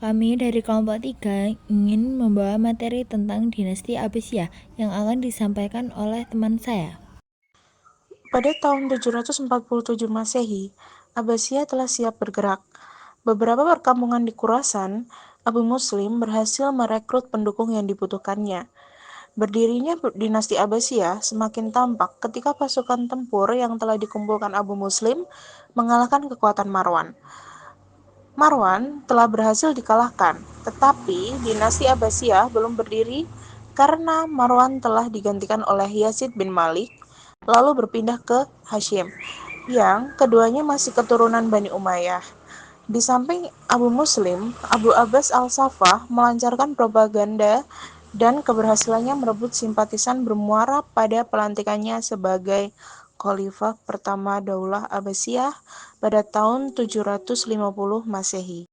Kami dari kelompok 3 ingin membawa materi tentang dinasti Abbasiyah yang akan disampaikan oleh teman saya. Pada tahun 747 Masehi, Abbasiyah telah siap bergerak. Beberapa perkampungan di Khurasan, Abu Muslim berhasil merekrut pendukung yang dibutuhkannya. Berdirinya dinasti Abbasiyah semakin tampak ketika pasukan tempur yang telah dikumpulkan Abu Muslim mengalahkan kekuatan Marwan. Marwan telah berhasil dikalahkan, tetapi dinasti Abbasiyah belum berdiri karena Marwan telah digantikan oleh Yazid bin Malik, lalu berpindah ke Hashim, yang keduanya masih keturunan Bani Umayyah. Di samping Abu Muslim, Abu Abbas al-Saffah melancarkan propaganda dan keberhasilannya merebut simpatisan bermuara pada pelantikannya sebagai Khalifah pertama Daulah Abbasiyah pada tahun 750 Masehi.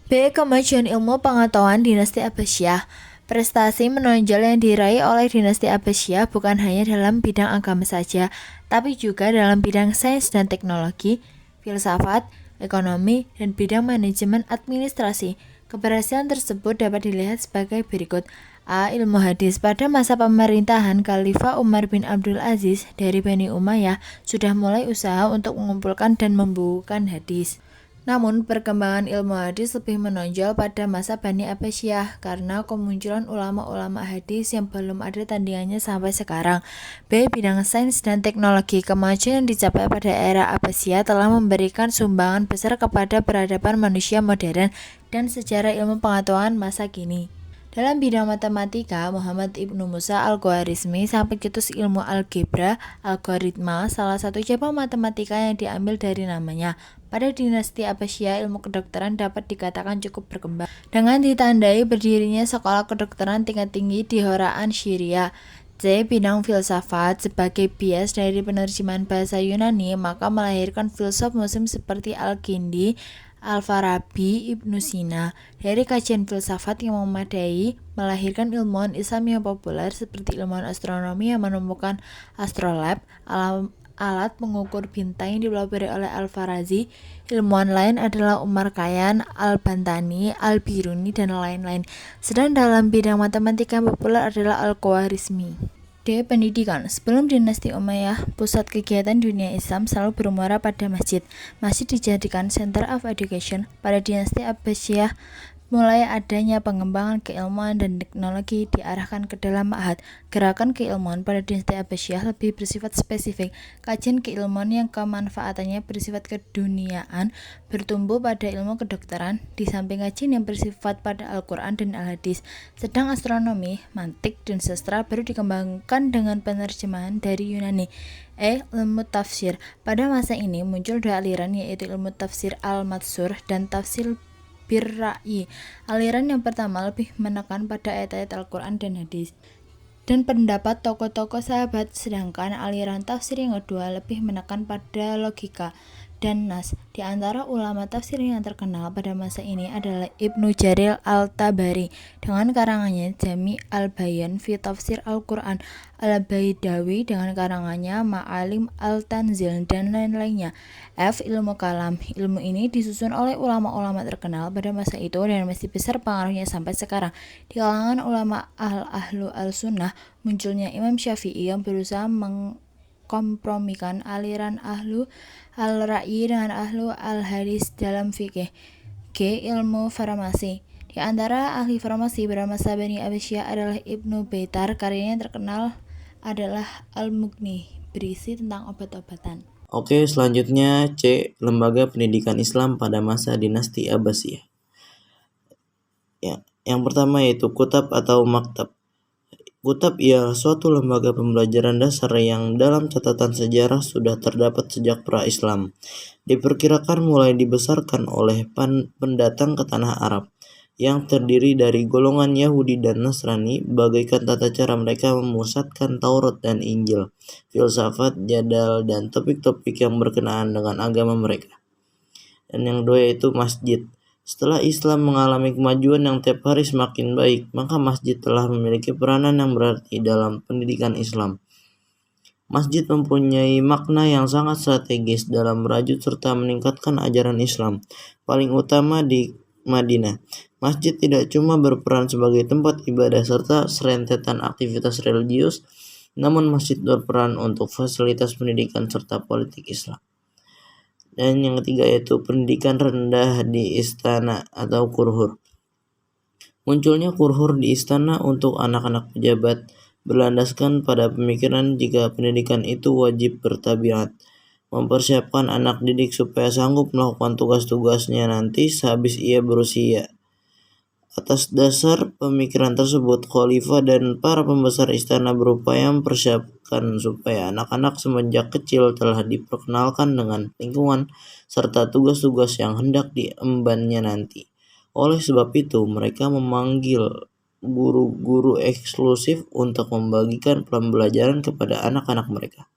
B. Kemajuan ilmu pengetahuan dinasti Abbasiyah. Prestasi menonjol yang diraih oleh dinasti Abbasiyah bukan hanya dalam bidang agama saja, tapi juga dalam bidang sains dan teknologi, filsafat, ekonomi, dan bidang manajemen administrasi. Keberhasilan tersebut dapat dilihat sebagai berikut. A. Ilmu hadis. Pada masa pemerintahan Khalifah Umar bin Abdul Aziz dari Bani Umayyah sudah mulai usaha untuk mengumpulkan dan membukukan hadis. Namun, perkembangan ilmu hadis lebih menonjol pada masa Bani Abbasiyah karena kemunculan ulama-ulama hadis yang belum ada tandingannya sampai sekarang. B. Bidang sains dan teknologi. Kemajuan yang dicapai pada era Abbasiyah telah memberikan sumbangan besar kepada peradaban manusia modern dan sejarah ilmu pengetahuan masa kini. Dalam bidang matematika, Muhammad Ibnu Musa Al-Khwarizmi sang pencetus ilmu algebra, algoritma, salah satu cabang matematika yang diambil dari namanya. Pada dinasti Abbasiyah, ilmu kedokteran dapat dikatakan cukup berkembang, dengan ditandai berdirinya sekolah kedokteran tingkat tinggi di Horaan, Syria. C. Bidang filsafat. Sebagai bias dari penerjemahan bahasa Yunani, maka melahirkan filsuf Muslim seperti Al-Kindi, Al-Farabi, Ibnu Sina. Dari kajian filsafat yang memadai, melahirkan ilmuwan Islam yang populer seperti ilmuwan astronomi yang menemukan astrolab, alat mengukur bintang yang dipelopori oleh Al-Farazi. Ilmuwan lain adalah Umar Khayyam, Al-Bantani, Al-Biruni, dan lain-lain. Sedang dalam bidang matematika yang populer adalah Al-Khwarizmi. D. Pendidikan. Sebelum dinasti Umayyah, pusat kegiatan dunia Islam selalu bermuara pada masjid. Masjid dijadikan center of education. Pada dinasti Abbasiyah, mulai adanya pengembangan keilmuan dan teknologi diarahkan ke dalam ma'had. Gerakan keilmuan pada dinasti Abbasiyah lebih bersifat spesifik. Kajian keilmuan yang kemanfaatannya bersifat keduniaan bertumbuh pada ilmu kedokteran, di samping kajian yang bersifat pada Al-Quran dan Al-Hadis. Sedang astronomi, mantik, dan sastra baru dikembangkan dengan penerjemahan dari Yunani. Ilmu tafsir. Pada masa ini muncul dua aliran, yaitu ilmu tafsir al-matsur dan tafsir bir-ra'yi. Aliran yang pertama lebih menekan pada ayat-ayat Al-Quran dan hadis dan pendapat tokoh-tokoh sahabat, sedangkan aliran tafsir yang kedua lebih menekan pada logika dan nas. Di antara ulama tafsir yang terkenal pada masa ini adalah Ibnu Jarir Al-Tabari dengan karangannya Jami' Al-Bayan fi Tafsir Al-Quran, Al-Baidawi dengan karangannya Ma'alim Al-Tanzil, dan lain-lainnya. Ilmu kalam. Ilmu ini disusun oleh ulama-ulama terkenal pada masa itu dan masih besar pengaruhnya sampai sekarang. Di kalangan ulama ahlu al-sunnah, munculnya Imam Syafi'i yang berusaha kompromikan aliran ahlu al-ra'yi dengan ahlu al-hadis dalam fikih. G. Ilmu farmasi. Di antara ahli farmasi pada masa Bani Abbasiyah adalah Ibnu Baitar. Karyanya yang terkenal adalah Al-Mughni, berisi tentang obat-obatan. Oke, selanjutnya C. Lembaga pendidikan Islam pada masa dinasti Abbasiyah. Yang pertama yaitu Kutab atau Maktab. Kutab ialah suatu lembaga pembelajaran dasar yang dalam catatan sejarah sudah terdapat sejak pra-Islam. Diperkirakan mulai dibesarkan oleh pendatang ke tanah Arab, yang terdiri dari golongan Yahudi dan Nasrani, bagaikan tata cara mereka memusatkan Taurat dan Injil, filsafat, jadal, dan topik-topik yang berkenaan dengan agama mereka. Dan yang kedua yaitu masjid. Setelah Islam mengalami kemajuan yang tiap hari semakin baik, maka masjid telah memiliki peranan yang berarti dalam pendidikan Islam. Masjid mempunyai makna yang sangat strategis dalam merajut serta meningkatkan ajaran Islam. Paling utama Madinah. Masjid tidak cuma berperan sebagai tempat ibadah serta serentetan aktivitas religius, namun masjid berperan untuk fasilitas pendidikan serta politik Islam. Dan yang ketiga yaitu pendidikan rendah di istana atau kurhur. Munculnya kurhur di istana untuk anak-anak pejabat berlandaskan pada pemikiran jika pendidikan itu wajib bertabiat, mempersiapkan anak didik supaya sanggup melakukan tugas-tugasnya nanti sehabis ia berusia. Atas dasar pemikiran tersebut, khalifah dan para pembesar istana berupaya mempersiapkan supaya anak-anak semenjak kecil telah diperkenalkan dengan lingkungan serta tugas-tugas yang hendak diembannya nanti. Oleh sebab itu, mereka memanggil guru-guru eksklusif untuk membagikan pembelajaran kepada anak-anak mereka.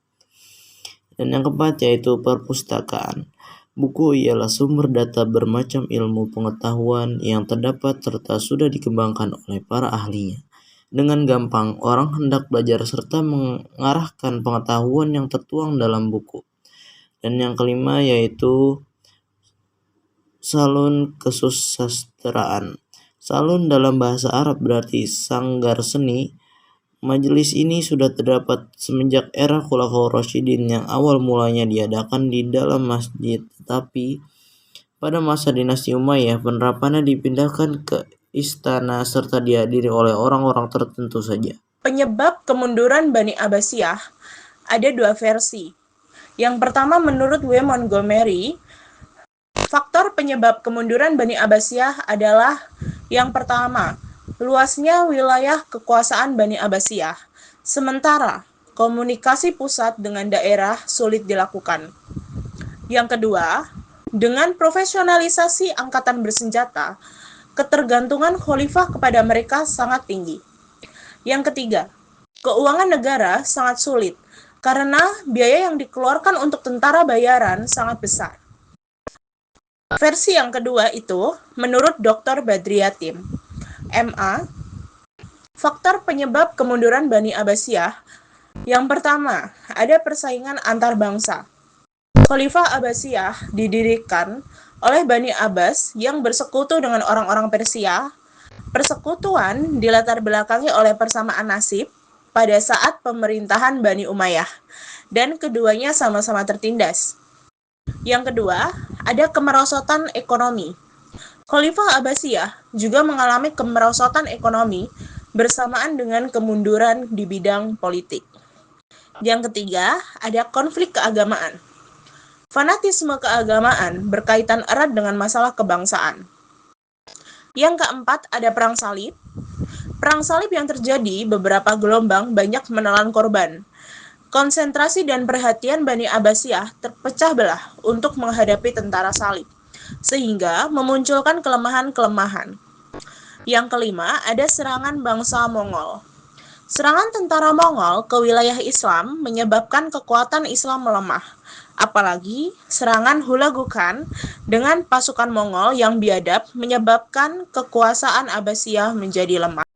Dan yang keempat yaitu perpustakaan. Buku ialah sumber data bermacam ilmu pengetahuan yang terdapat serta sudah dikembangkan oleh para ahlinya. Dengan gampang, orang hendak belajar serta mengarahkan pengetahuan yang tertuang dalam buku. Dan yang kelima yaitu salon kesusastraan. Salon dalam bahasa Arab berarti sanggar seni. Majelis ini sudah terdapat semenjak era Khulafaur Rasyidin yang awal mulanya diadakan di dalam masjid, tetapi pada masa dinasti Umayyah penerapannya dipindahkan ke istana serta dihadiri oleh orang-orang tertentu saja. Penyebab kemunduran Bani Abbasiyah ada dua versi. Yang pertama menurut W. Montgomery, faktor penyebab kemunduran Bani Abbasiyah adalah yang pertama, luasnya wilayah kekuasaan Bani Abbasiyah, sementara komunikasi pusat dengan daerah sulit dilakukan. Yang kedua, dengan profesionalisasi angkatan bersenjata, ketergantungan khalifah kepada mereka sangat tinggi. Yang ketiga, keuangan negara sangat sulit karena biaya yang dikeluarkan untuk tentara bayaran sangat besar. Versi yang kedua itu menurut Dr. Badri Yatim, MA, faktor penyebab kemunduran Bani Abbasiyah. Yang pertama, ada persaingan antar bangsa. Khalifah Abbasiyah didirikan oleh Bani Abbas yang bersekutu dengan orang-orang Persia. Persekutuan dilatar belakangi oleh persamaan nasib pada saat pemerintahan Bani Umayyah, dan keduanya sama-sama tertindas. Yang kedua, ada kemerosotan ekonomi. Khalifah Abbasiyah juga mengalami kemerosotan ekonomi bersamaan dengan kemunduran di bidang politik. Yang ketiga, ada konflik keagamaan. Fanatisme keagamaan berkaitan erat dengan masalah kebangsaan. Yang keempat, ada perang salib. Perang salib yang terjadi beberapa gelombang banyak menelan korban. Konsentrasi dan perhatian Bani Abbasiyah terpecah belah untuk menghadapi tentara salib, sehingga memunculkan kelemahan-kelemahan. Yang kelima, ada serangan bangsa Mongol. Serangan tentara Mongol ke wilayah Islam menyebabkan kekuatan Islam melemah, apalagi serangan Hulagu Khan dengan pasukan Mongol yang biadab menyebabkan kekuasaan Abbasiyah menjadi lemah.